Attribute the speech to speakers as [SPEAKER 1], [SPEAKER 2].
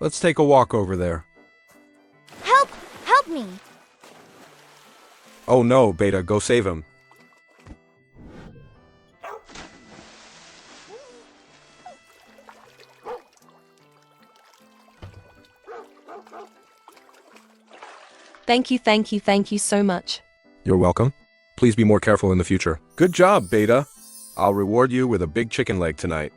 [SPEAKER 1] Let's take a walk over there.
[SPEAKER 2] Help! Help me!
[SPEAKER 1] Oh no, Beta, go save him.
[SPEAKER 3] Thank you so much.
[SPEAKER 1] You're welcome. Please be more careful in the future. Good job, Beta. I'll reward you with a big chicken leg tonight.